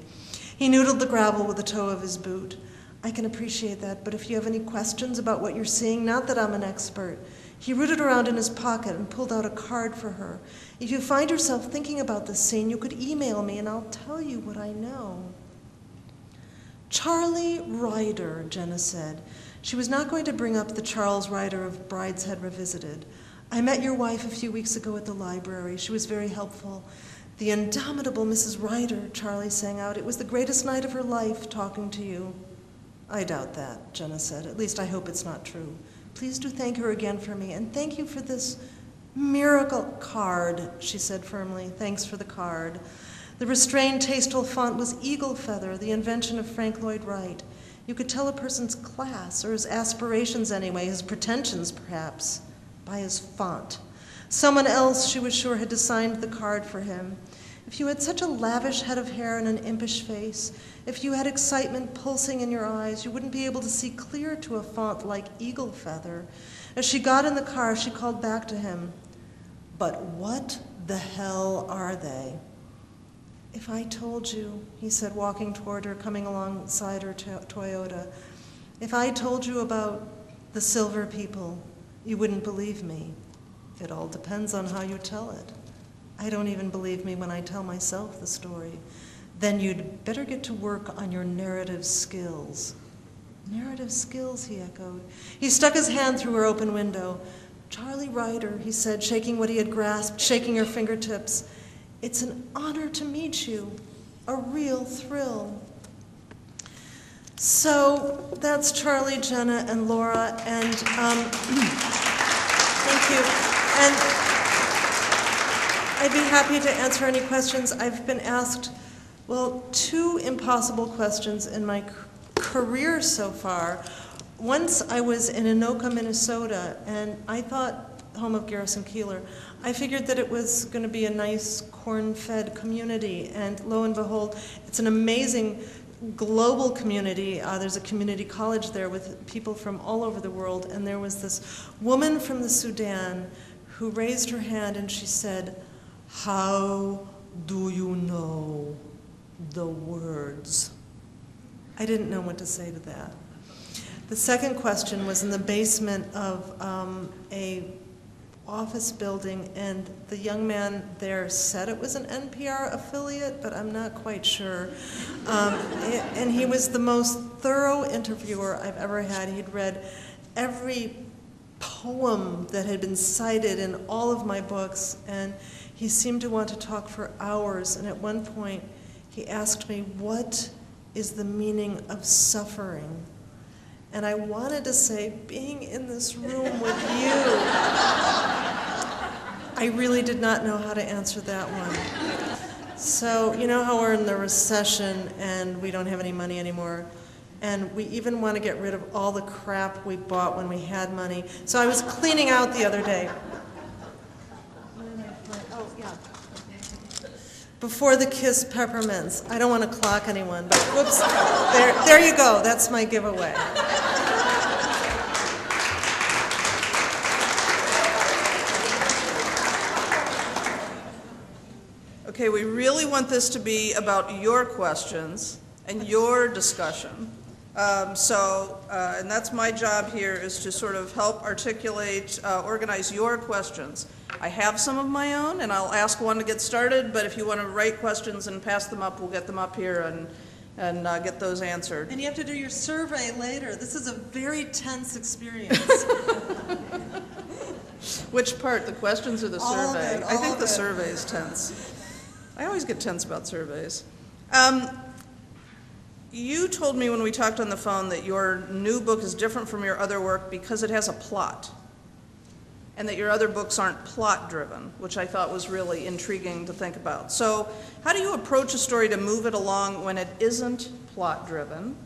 S3: He noodled the gravel with the toe of his boot. I can appreciate that, but if you have any questions about what you're seeing, not that I'm an expert. He rooted around in his pocket and pulled out a card for her. If you find yourself thinking about this scene, you could email me and I'll tell you what I know. Charlie Ryder, Jenna said. She was not going to bring up the Charles Ryder of Brideshead Revisited. I met your wife a few weeks ago at the library. She was very helpful. The indomitable Mrs. Ryder, Charlie sang out. It was the greatest night of her life talking to you. I doubt that, Jenna said. At least I hope it's not true. Please do thank her again for me, and thank you for this miracle card, she said firmly. Thanks for the card. The restrained, tasteful font was eagle feather, the invention of Frank Lloyd Wright. You could tell a person's class, or his aspirations anyway, his pretensions perhaps, by his font. Someone else, she was sure, had designed the card for him. if you had such a lavish head of hair and an impish face, if you had excitement pulsing in your eyes, you wouldn't be able to see clear to a font like eagle feather. As she got in the car, she called back to him, "But what the hell are they?" "If I told you," he said, walking toward her, coming alongside her Toyota, "if I told you about the silver people, you wouldn't believe me." "It all depends on how you tell it." "I don't even believe me when I tell myself the story." "Then you'd better get to work on your narrative skills." "Narrative skills," he echoed. He stuck his hand through her open window. "Charlie Ryder," he said, shaking what he had grasped, shaking her fingertips. "It's an honor to meet you, a real thrill." So that's Charlie, Jenna, and Laura, and thank you. And I'd be happy to answer any questions. I've been asked, well, 2 impossible questions in my career so far. Once I was in Anoka, Minnesota, and I thought, home of Garrison Keillor, I figured that it was going to be a nice corn-fed community, and lo and behold, it's an amazing global community. There's a community college there with people from all over the world, and there was this woman from the Sudan who raised her hand and she said, "How do you know the words?" I didn't know what to say to that. The second question was in the basement of a office building, and the young man there said it was an NPR affiliate, but I'm not quite sure. And he was the most thorough interviewer I've ever had. He'd read every poem that had been cited in all of my books, and he seemed to want to talk for hours. And at one point, he asked me, "What is the meaning of suffering?" And I wanted to say, being in this room with you. I really did not know how to answer that one. So, you know how we're in the recession and we don't have any money anymore? And we even want to get rid of all the crap we bought when we had money. So I was cleaning out the other day. Oh, yeah. Before the Kiss peppermints. I don't want to clock anyone, but whoops. There you go. That's my giveaway.
S2: Okay, we really want this to be about your questions and your discussion. And that's my job here, is to sort of help articulate, organize your questions. I have some of my own, and I'll ask one to get started, but if you want to write questions and pass them up, we'll get them up here and get those answered.
S3: And you have to do your survey later. This is a very tense experience.
S2: Which part, the questions or the
S3: all
S2: survey?
S3: Of it,
S2: I think the
S3: it.
S2: survey is tense. I always get tense about surveys. You told me when we talked on the phone that your new book is different from your other work because it has a plot, and that your other books aren't plot-driven, which I thought was really intriguing to think about. So how do you approach a story to move it along when it isn't plot-driven?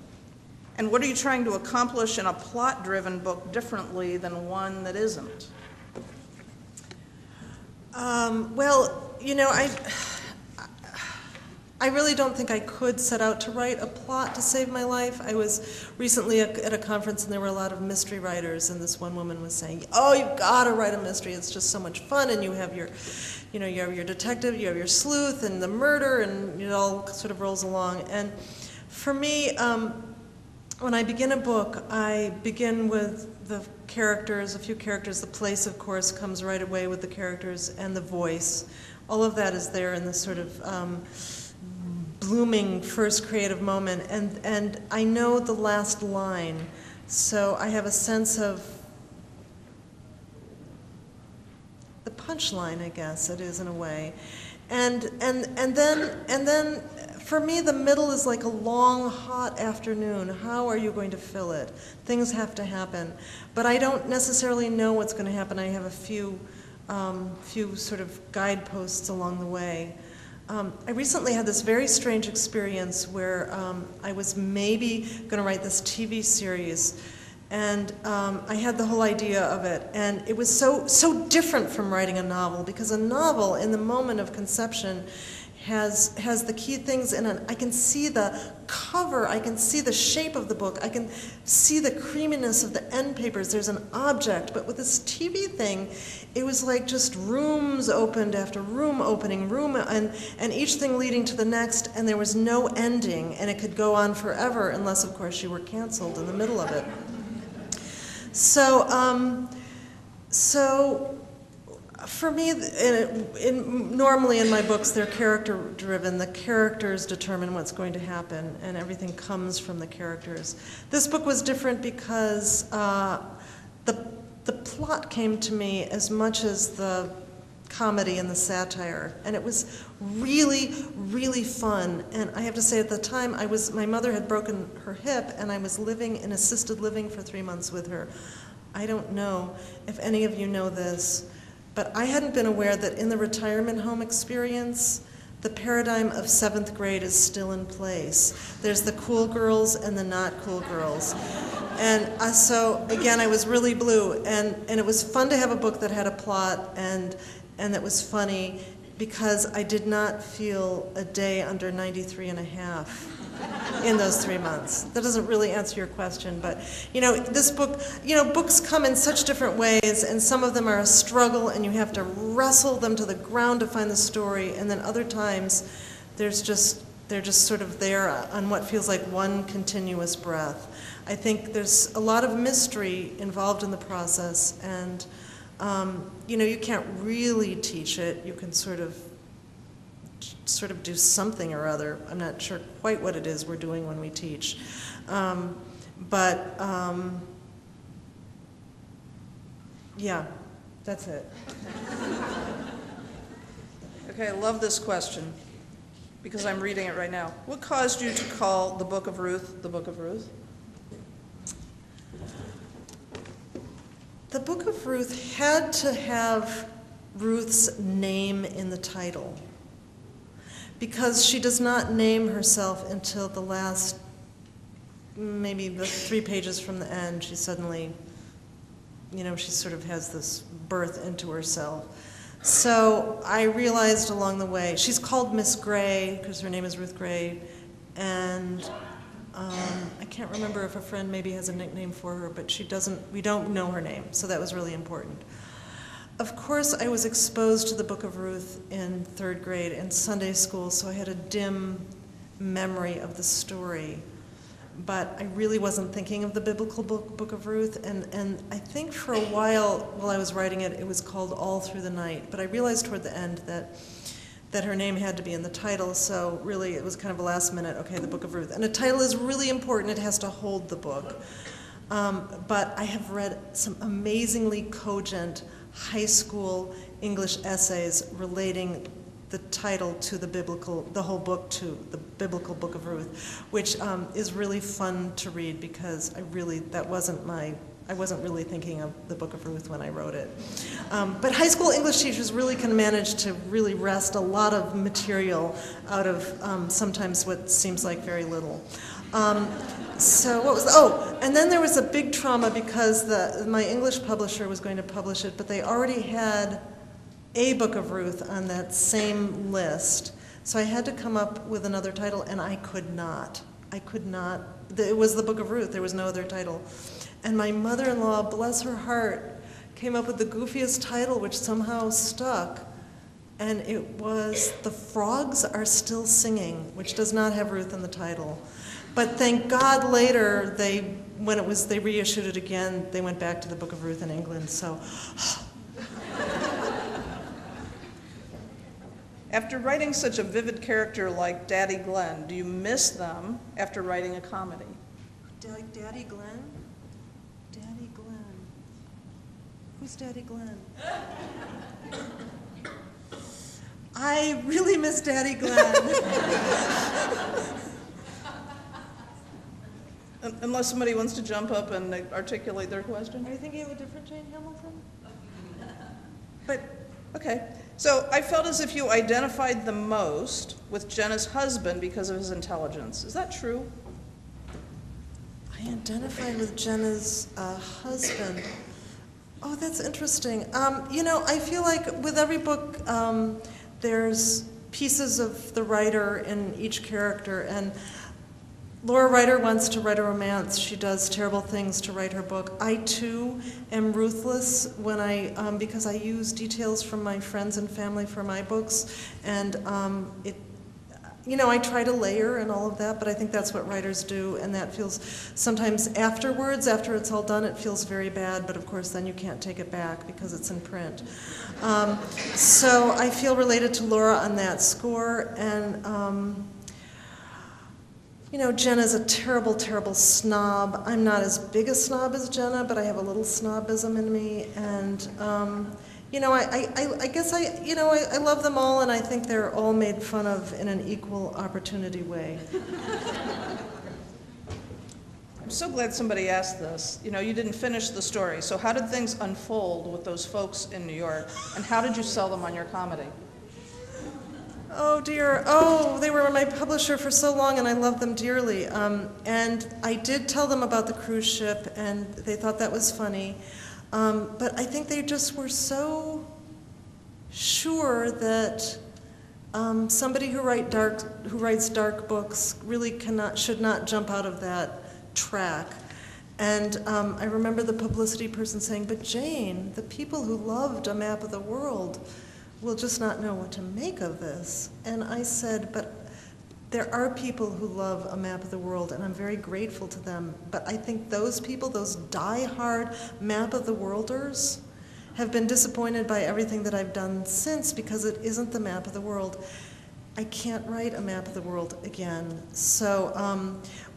S2: And what are you trying to accomplish in a plot-driven book differently than one that isn't?
S3: Well, you know, I really don't think I could set out to write a plot to save my life. I was recently at a conference and there were a lot of mystery writers, and this one woman was saying, "Oh, you've got to write a mystery. It's just so much fun, and you have your, you know, you have your detective, you have your sleuth, and the murder, and it all sort of rolls along." And for me, when I begin a book, I begin with the characters, a few characters. The place, of course, comes right away with the characters, and the voice. All of that is there in this sort of blooming first creative moment, and I know the last line, so I have a sense of the punchline, I guess it is in a way, and then for me the middle is like a long hot afternoon. How are you going to fill it? Things have to happen, but I don't necessarily know what's going to happen. I have a few sort of guideposts along the way. I recently had this very strange experience where I was maybe going to write this TV series, and I had the whole idea of it, and it was so different from writing a novel, because a novel in the moment of conception has the key things in it. I can see the cover, I can see the shape of the book, I can see the creaminess of the end papers. There's an object, but with this TV thing, it was like just rooms opened after room opening, and each thing leading to the next, and there was no ending, and it could go on forever, unless, of course, you were canceled in the middle of it. So for me, normally in my books, they're character-driven. The characters determine what's going to happen, and everything comes from the characters. This book was different because the plot came to me as much as the comedy and the satire, and it was really, really fun. And I have to say, at the time, my mother had broken her hip, and I was living in assisted living for 3 months with her. I don't know if any of you know this, but I hadn't been aware that in the retirement home experience, the paradigm of 7th grade is still in place. There's the cool girls and the not cool girls. And so, again, I was really blue. And it was fun to have a book that had a plot and that was funny, because I did not feel a day under 93 and a half in those 3 months. That doesn't really answer your question, but this book, books come in such different ways, and some of them are a struggle and you have to wrestle them to the ground to find the story, and then other times they're just sort of there on what feels like one continuous breath. I think there's a lot of mystery involved in the process, and you can't really teach it. You can sort of do something or other. I'm not sure quite what it is we're doing when we teach. Yeah, that's it.
S2: Okay, I love this question because I'm reading it right now. What caused you to call the Book of Ruth the Book of Ruth?
S3: The Book of Ruth had to have Ruth's name in the title, because she does not name herself until the last, maybe the 3 pages from the end. She suddenly, she sort of has this birth into herself. So I realized along the way, she's called Miss Gray, because her name is Ruth Gray, and I can't remember if a friend maybe has a nickname for her, but we don't know her name, so that was really important. Of course, I was exposed to the Book of Ruth in 3rd grade in Sunday school, so I had a dim memory of the story. But I really wasn't thinking of the biblical Book of Ruth, and I think for a while I was writing it, it was called All Through the Night. But I realized toward the end that her name had to be in the title, so really it was kind of a last minute, okay, the Book of Ruth. And a title is really important. It has to hold the book. But I have read some amazingly cogent high school English essays relating the title to the whole book to the biblical Book of Ruth, which is really fun to read, because I wasn't really thinking of the Book of Ruth when I wrote it. But high school English teachers really can manage to really wrest a lot of material out of sometimes what seems like very little. And then there was a big trauma, because my English publisher was going to publish it, but they already had a Book of Ruth on that same list. So I had to come up with another title, and I could not. It was the Book of Ruth. There was no other title. And my mother-in-law, bless her heart, came up with the goofiest title, which somehow stuck. And it was The Frogs Are Still Singing, which does not have Ruth in the title. But thank God later, they reissued it again, they went back to the Book of Ruth in England, so.
S2: After writing such a vivid character like Daddy Glenn, do you miss them after writing a comedy?
S3: Like Daddy Glenn? Daddy Glenn. Who's Daddy Glenn? I really miss Daddy Glenn.
S2: Unless somebody wants to jump up and articulate their question.
S3: Are you thinking of a different Jane Hamilton?
S2: But, okay. So I felt as if you identified the most with Jennas Husband because of his intelligence. Is that true?
S3: I identified with Jennas' husband. Oh, that's interesting. I feel like with every book, there's pieces of the writer in each character. And Laura Ryder wants to write a romance. She does terrible things to write her book. I too am ruthless when because I use details from my friends and family for my books, and I try to layer and all of that, but I think that's what writers do, and that feels sometimes afterwards, after it's all done, it feels very bad, but of course then you can't take it back because it's in print. So I feel related to Laura on that score, and Jenna's a terrible, terrible snob. I'm not as big a snob as Jenna, but I have a little snobism in me, and I guess I love them all, and I think they're all made fun of in an equal opportunity way.
S2: I'm so glad somebody asked this. You didn't finish the story, so how did things unfold with those folks in New York, and how did you sell them on your comedy?
S3: Oh dear, they were my publisher for so long, and I loved them dearly. And I did tell them about the cruise ship, and they thought that was funny. But I think they just were so sure that somebody who writes dark books really should not jump out of that track. And I remember the publicity person saying, "But Jane, the people who loved A Map of the World will just not know what to make of this." And I said, "But there are people who love A Map of the World, and I'm very grateful to them. But I think those people, those die-hard Map of the Worlders, have been disappointed by everything that I've done since because it isn't the Map of the World. I can't write A Map of the World again." So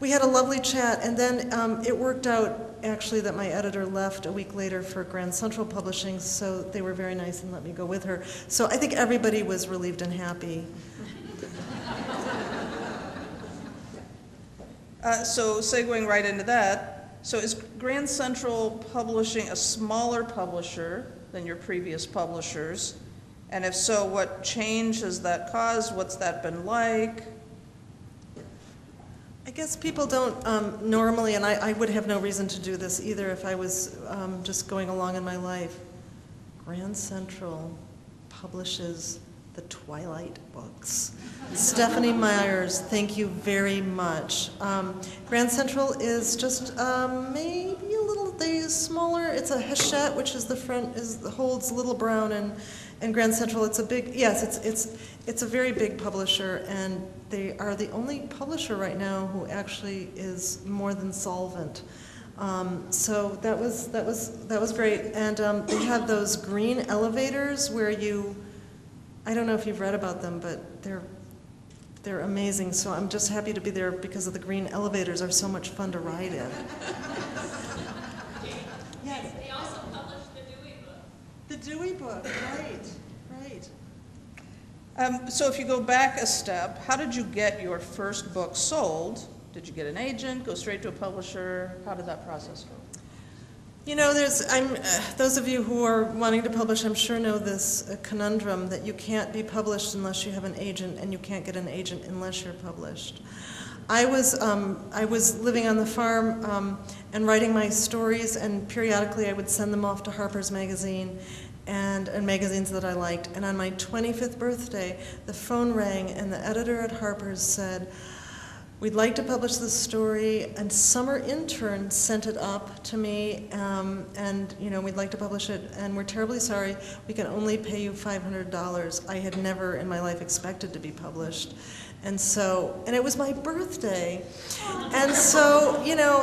S3: we had a lovely chat, and then it worked out actually that my editor left a week later for Grand Central Publishing, so they were very nice and let me go with her. So I think everybody was relieved and happy.
S2: So segueing right into that, so is Grand Central Publishing a smaller publisher than your previous publishers? And if so, what change has that caused? What's that been like?
S3: I guess people don't normally, and I would have no reason to do this either if I was just going along in my life. Grand Central publishes the Twilight books. Stephanie Myers, thank you very much. Grand Central is just maybe a little smaller. It's a Hachette, which is the front holds Little Brown, and Grand Central. It's a big, yes, it's a very big publisher, and they are the only publisher right now who actually is more than solvent. So that was great, and they have those green elevators where I don't know if you've read about them, but they're amazing. So I'm just happy to be there because of the green elevators are so much fun to ride in. Yes.
S4: They also published the Dewey book.
S3: The Dewey book, right.
S2: So if you go back a step, how did you get your first book sold? Did you get an agent, go straight to a publisher? How did that process go?
S3: Those of you who are wanting to publish, I'm sure know this conundrum that you can't be published unless you have an agent, and you can't get an agent unless you're published. I was living on the farm and writing my stories, and periodically I would send them off to Harpers magazine and magazines that I liked. And on my 25th birthday, the phone rang, and the editor at Harpers said, "We'd like to publish this story, and summer intern sent it up to me, and we'd like to publish it, and we're terribly sorry, we can only pay you $500. I had never in my life expected to be published. And it was my birthday. And so,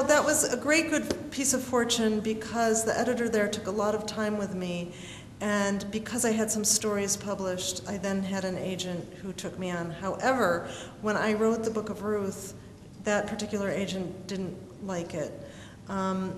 S3: that was a good piece of fortune because the editor there took a lot of time with me. And because I had some stories published, I then had an agent who took me on. However, when I wrote the Book of Ruth, that particular agent didn't like it.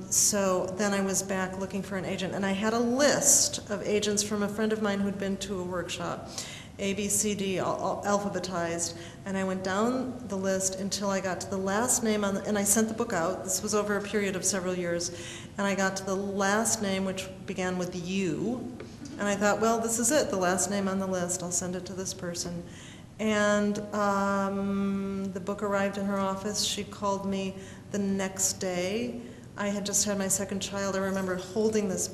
S3: So then I was back looking for an agent. And I had a list of agents from a friend of mine who'd been to a workshop, A, B, C, D, all alphabetized. And I went down the list until I got to the last name and I sent the book out. This was over a period of several years. And I got to the last name, which began with U. And I thought, well, this is it, the last name on the list. I'll send it to this person. And the book arrived in her office. She called me the next day. I had just had my second child. I remember holding this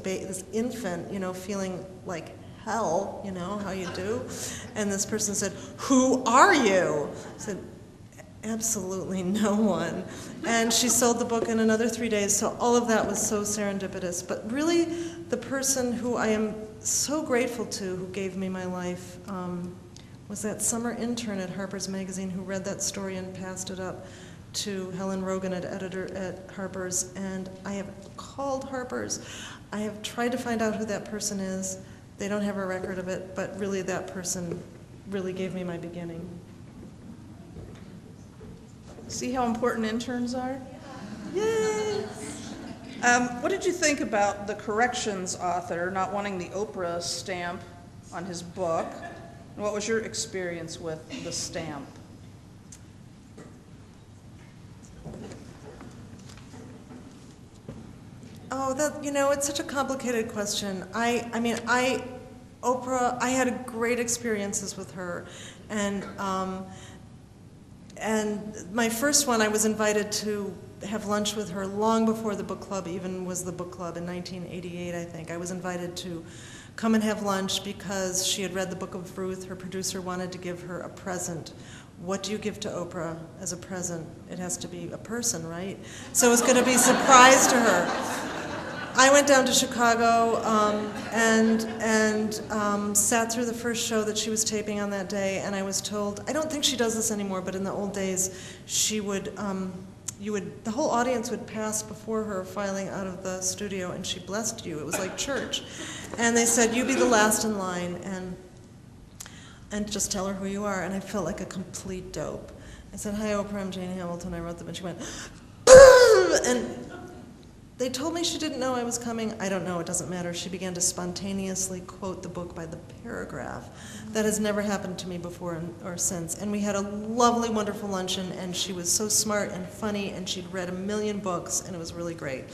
S3: infant, feeling like hell, you know, how you do? And this person said, who are you? I said, absolutely no one. And she sold the book in another 3 days, so all of that was so serendipitous. But really, the person who I am so grateful to, who gave me my life, was that summer intern at Harpers magazine who read that story and passed it up to Helen Rogan, an editor at Harpers. And I have called Harpers. I have tried to find out who that person is. They don't have a record of it, but really that person really gave me my beginning.
S2: See how important interns are?
S3: Yay!
S2: What did you think about the corrections author not wanting the Oprah stamp on his book? And what was your experience with the stamp?
S3: Oh, that, you know, it's such a complicated question. Oprah, I had great experiences with her, and my first one, I was invited to have lunch with her long before the book club even was the book club in 1988, I think. I was invited to come and have lunch because she had read the Book of Ruth. Her producer wanted to give her a present. What do you give to Oprah as a present? It has to be a person, right? So it was going to be a surprise to her. I went down to Chicago and sat through the first show that she was taping on that day, and I was told, I don't think she does this anymore, but in the old days, she would, the whole audience would pass before her filing out of the studio, and she blessed you. It was like church. And they said, you be the last in line, and just tell her who you are. And I felt like a complete dope. I said, hi, Oprah, I'm Jane Hamilton. I wrote them, and she went, and they told me she didn't know I was coming. I don't know, it doesn't matter. She began to spontaneously quote the book by the paragraph. That has never happened to me before or since. And we had a lovely, wonderful luncheon, and she was so smart and funny, and she'd read 1 million books, and it was really great.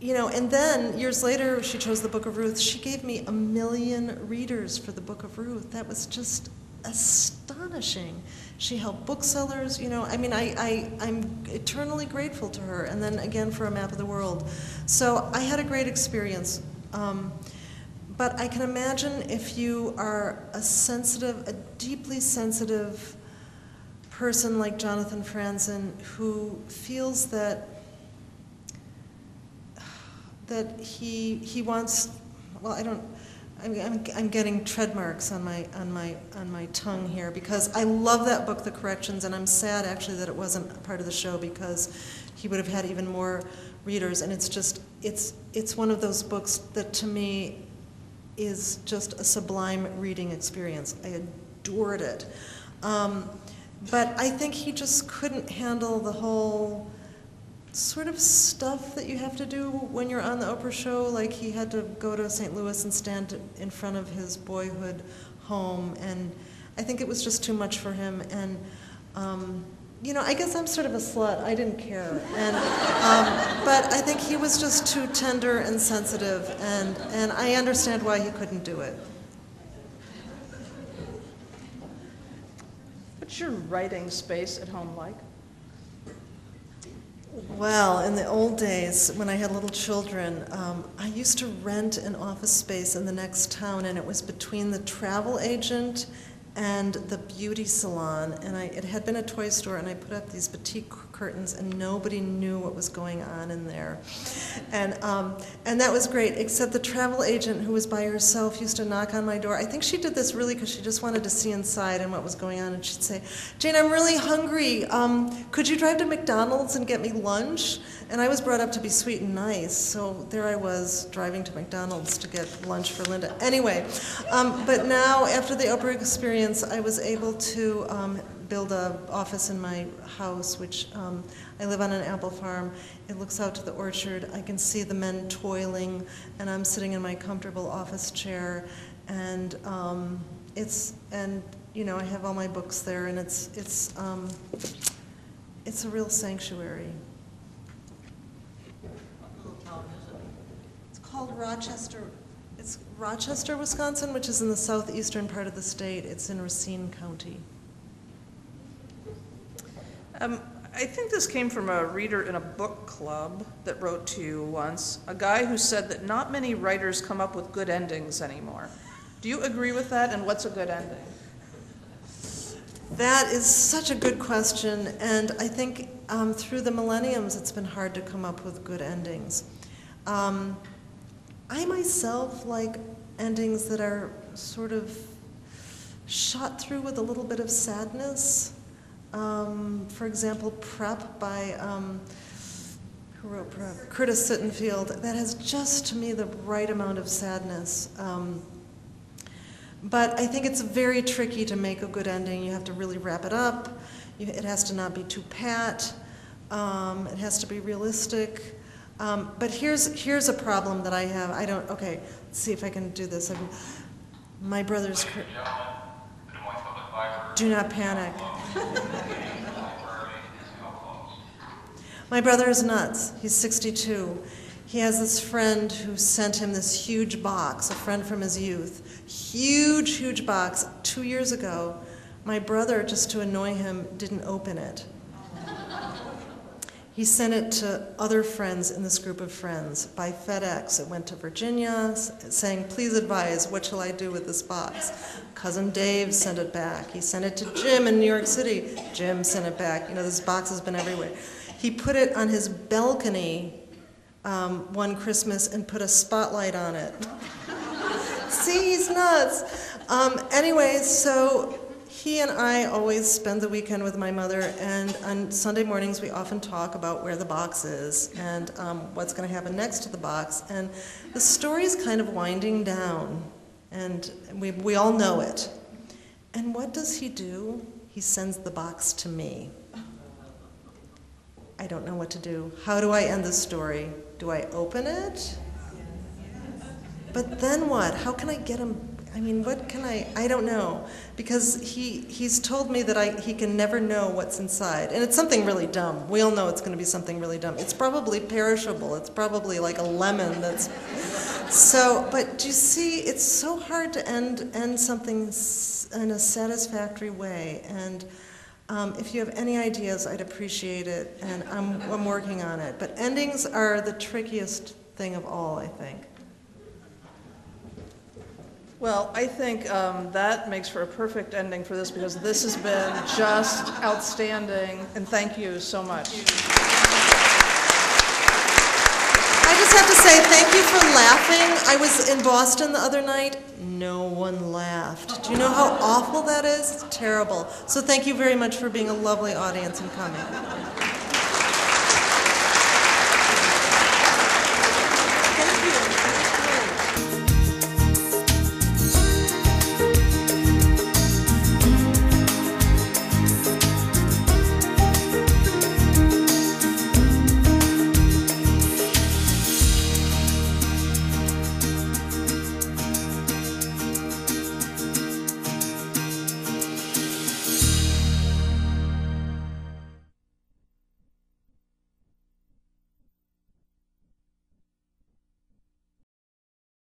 S3: You know, and then years later, she chose the Book of Ruth. She gave me 1 million readers for the Book of Ruth. That was just astonishing. She helped booksellers, you know, I mean, I'm eternally grateful to her, and then again for A Map of the World. So I had a great experience. But I can imagine if you are a deeply sensitive person like Jonathan Franzen, who feels that he wants, well, I'm getting tread marks on my tongue here, because I love that book, The Corrections, and I'm sad actually that it wasn't a part of the show, because he would have had even more readers. And it's one of those books that to me is just a sublime reading experience. I adored it, but I think he just couldn't handle the whole sort of stuff that you have to do when you're on the Oprah show. Like, he had to go to St. Louis and stand in front of his boyhood home, and I think it was just too much for him. And you know, I guess I'm sort of a slut. I didn't care, and but I think he was just too tender and sensitive, and I understand why he couldn't do it.
S2: What's your writing space at home like?
S3: Well, in the old days, when I had little children, I used to rent an office space in the next town, and it was between the travel agent and the beauty salon, and it had been a toy store, and I put up these batik curtains, and nobody knew what was going on in there. And that was great, except the travel agent, who was by herself, used to knock on my door. I think she did this really because she just wanted to see inside and what was going on, and she'd say, Jane, I'm really hungry. Could you drive to McDonald's and get me lunch? And I was brought up to be sweet and nice, so there I was driving to McDonald's to get lunch for Linda. Anyway, but now, after the Oprah experience, I was able to build an office in my house, which I live on an apple farm. It looks out to the orchard. I can see the men toiling, and I'm sitting in my comfortable office chair, and you know, I have all my books there, and it's a real sanctuary. It's called Rochester. It's Rochester, Wisconsin, which is in the southeastern part of the state. It's in Racine County.
S2: I think this came from a reader in a book club that wrote to you once, a guy who said that not many writers come up with good endings anymore. Do you agree with that, and what's a good ending?
S3: That is such a good question, and I think through the millenniums it's been hard to come up with good endings. I myself like endings that are sort of shot through with a little bit of sadness. For example, Prep by, who wrote Prep? Curtis Sittenfeld. That has just, to me, the right amount of sadness. But I think it's very tricky to make a good ending. You have to really wrap it up. It has to not be too pat. It has to be realistic. But here's a problem that I have. Okay, let's see if I can do this. My brother's... Do not panic. My brother is nuts. He's 62. He has this friend who sent him this huge box, a friend from his youth. Huge, huge box. 2 years ago, my brother, just to annoy him, didn't open it. He sent it to other friends in this group of friends by FedEx. It went to Virginia, saying, please advise, what shall I do with this box? Cousin Dave sent it back. He sent it to Jim in New York City. Jim sent it back. You know, this box has been everywhere. He put it on his balcony one Christmas and put a spotlight on it. See, he's nuts. Anyway, so he and I always spend the weekend with my mother, and on Sunday mornings we often talk about where the box is and what's going to happen next to the box. And the story's kind of winding down, and we all know it. And what does he do? He sends the box to me. I don't know what to do. How do I end the story? Do I open it? But then what? How can I get him? I mean, what can I don't know. Because he's told me that he can never know what's inside. And it's something really dumb. We all know it's going to be something really dumb. It's probably perishable. It's probably like a lemon that's... So, but do you see, it's so hard to end something in a satisfactory way. And if you have any ideas, I'd appreciate it. And I'm working on it. But endings are the trickiest thing of all, I think.
S2: Well, I think that makes for a perfect ending for this, because this has been just outstanding, and thank you so much.
S3: I just have to say thank you for laughing. I was in Boston the other night. No one laughed. Do you know how awful that is? It's terrible. So thank you very much for being a lovely audience and coming.